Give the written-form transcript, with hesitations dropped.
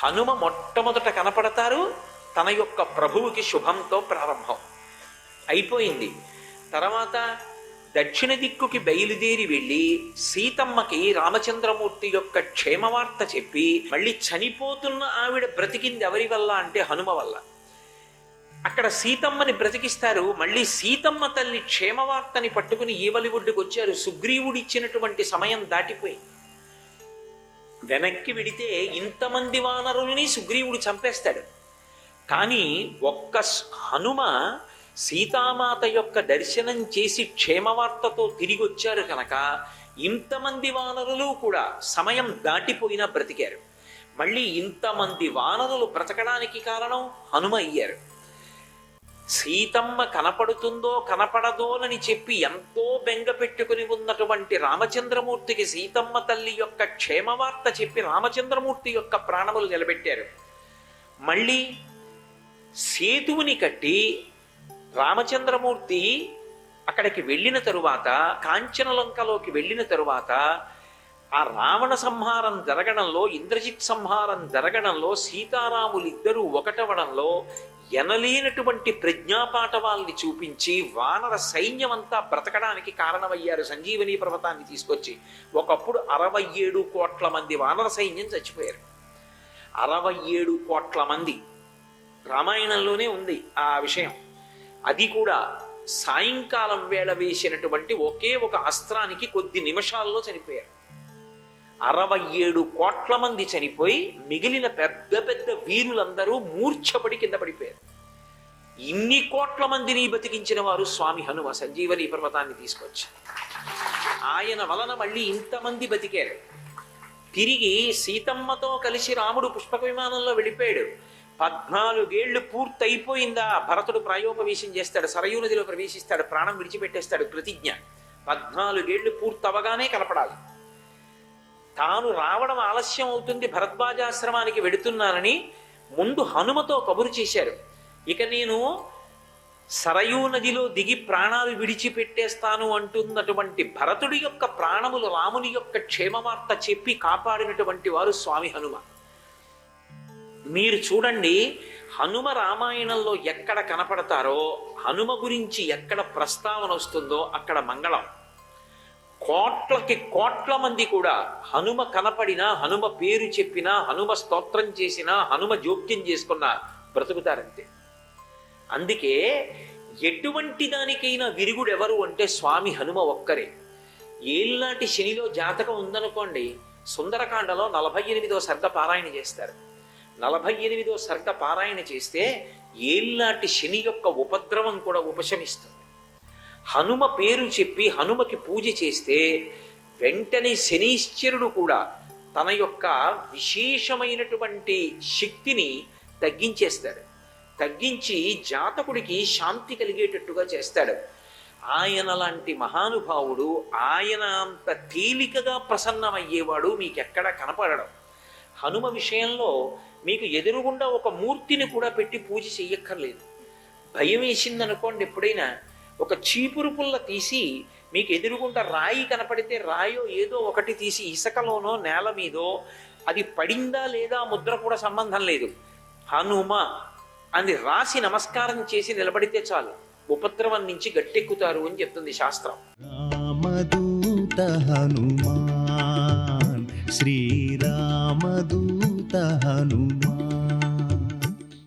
హనుమ మొట్టమొదట కనపడతారు. తన యొక్క ప్రభువుకి శుభంతో ప్రారంభం అయిపోయింది. తర్వాత దక్షిణ దిక్కుకి బయలుదేరి వెళ్ళి సీతమ్మకి రామచంద్రమూర్తి యొక్క క్షేమవార్త చెప్పి మళ్ళీ చనిపోతున్న ఆవిడ బ్రతికింది ఎవరి వల్ల అంటే హనుమ వల్ల. అక్కడ సీతమ్మని బ్రతికిస్తారు. మళ్ళీ సీతమ్మ తల్లి క్షేమవార్తని పట్టుకుని ఈవలి ఒడ్డుకు వచ్చారు. సుగ్రీవుడిచ్చినటువంటి సమయం దాటిపోయింది. వెనక్కి విడితే ఇంతమంది వానరుల్ని సుగ్రీవుడు చంపేస్తాడు. కానీ ఒక్క హనుమ సీతామాత యొక్క దర్శనం చేసి క్షేమవార్తతో తిరిగి వచ్చారు కనుక ఇంతమంది వానరులు కూడా సమయం దాటిపోయినా బ్రతికారు. మళ్ళీ ఇంతమంది వానరులు బ్రతకడానికి కారణం హనుమ అయ్యారు. సీతమ్మ కనపడుతుందో కనపడదోనని చెప్పి ఎంతో బెంగ పెట్టుకుని ఉన్నటువంటి రామచంద్రమూర్తికి సీతమ్మ తల్లి యొక్క క్షేమవార్త చెప్పి రామచంద్రమూర్తి యొక్క ప్రాణములు నిలబెట్టారు. మళ్ళీ సేతువుని కట్టి రామచంద్రమూర్తి అక్కడికి వెళ్ళిన తరువాత, కాంచనలంకలోకి వెళ్ళిన తరువాత ఆ రావణ సంహారం జరగడంలో, ఇంద్రజిత్ సంహారం జరగడంలో, సీతారాములిద్దరూ ఒకటవడంలో ఎనలేనటువంటి ప్రజ్ఞాపాఠవాల్ని చూపించి వానర సైన్యమంతా బ్రతకడానికి కారణమయ్యారు. సంజీవని పర్వతాన్ని తీసుకొచ్చి ఒకప్పుడు 67 కోట్ల మంది వానర సైన్యం చచ్చిపోయారు. 67 కోట్ల మంది. రామాయణంలోనే ఉంది ఆ విషయం. అది కూడా సాయంకాలం వేళ వేసినటువంటి ఒకే ఒక అస్త్రానికి కొద్ది నిమిషాల్లో చనిపోయారు. 67 కోట్ల మంది చనిపోయి మిగిలిన పెద్ద పెద్ద వీరులందరూ మూర్ఛపడి కింద పడిపోయారు. ఇన్ని కోట్ల మందిని బతికించిన వారు స్వామి హనుమ. సంజీవని పర్వతాన్ని తీసుకొచ్చి ఆయన వలన మళ్ళీ ఇంతమంది బతికారు. తిరిగి సీతమ్మతో కలిసి రాముడు పుష్పక విమానంలో వెళ్ళిపోయాడు. 14 ఏళ్లు పూర్తయిపోయిందా భరతుడు ప్రాయోపవేశం చేస్తాడు, సరయూ నదిలో ప్రవేశిస్తాడు, ప్రాణం విడిచిపెట్టేస్తాడు. ప్రతిజ్ఞ 14 ఏళ్లు పూర్తవగానే కనపడాలి. తాను రావడం ఆలస్యం అవుతుంది, భరద్వాజాశ్రమానికి వెడుతున్నానని ముందు హనుమతో కబురు చేశారు. ఇక నేను సరయూ నదిలో దిగి ప్రాణాలు విడిచిపెట్టేస్తాను అంటున్నటువంటి భరతుడి యొక్క ప్రాణములు రాముని యొక్క క్షేమవార్త చెప్పి కాపాడినటువంటి వారు స్వామి హనుమ. మీరు చూడండి, హనుమ రామాయణంలో ఎక్కడ కనపడతారో, హనుమ గురించి ఎక్కడ ప్రస్తావన వస్తుందో అక్కడ మంగళం. కోట్లకి కోట్ల మంది కూడా హనుమ కనపడినా, హనుమ పేరు చెప్పినా, హనుమ స్తోత్రం చేసినా, హనుమ జోక్యం చేసుకున్నా బ్రతుకుతారంతే. అందుకే ఎటువంటి దానికైనా విరుగుడు ఎవరు అంటే స్వామి హనుమ ఒక్కరే. ఏళ్ళనాటి శనిలో జాతకం ఉందనుకోండి, సుందరకాండలో 48వ సర్గ పారాయణ చేస్తారు. 48వ సర్గ పారాయణ చేస్తే ఏళ్ళనాటి శని యొక్క ఉపద్రవం కూడా ఉపశమిస్తుంది. హనుమ పేరు చెప్పి హనుమకి పూజ చేస్తే వెంటనే శనీశ్వరుడు కూడా తన యొక్క విశేషమైనటువంటి శక్తిని తగ్గించేస్తాడు. తగ్గించి జాతకుడికి శాంతి కలిగేటట్టుగా చేస్తాడు. ఆయన లాంటి మహానుభావుడు, ఆయన అంత తేలికగా ప్రసన్నమయ్యేవాడు మీకెక్కడ కనపడడం. హనుమ విషయంలో మీకు ఎదురుగుండా ఒక మూర్తిని కూడా పెట్టి పూజ చెయ్యక్కర్లేదు. భయం వేసిందనుకోండి, ఎప్పుడైనా ఒక చీపురు పుల్ల తీసి మీకు ఎదురుగుండా రాయి కనపడితే రాయో ఏదో ఒకటి తీసి ఇసుకలోనో నేల మీదో అది పడిందా లేదా ముద్ర కూడా సంబంధం లేదు, హనుమ అని రాసి నమస్కారం చేసి నిలబడితే చాలు, ఉపద్రవం నుంచి గట్టెక్కుతారు అని చెప్తుంది శాస్త్రం. రామదూత హనుమాన్, శ్రీరామదూత హనుమాన్.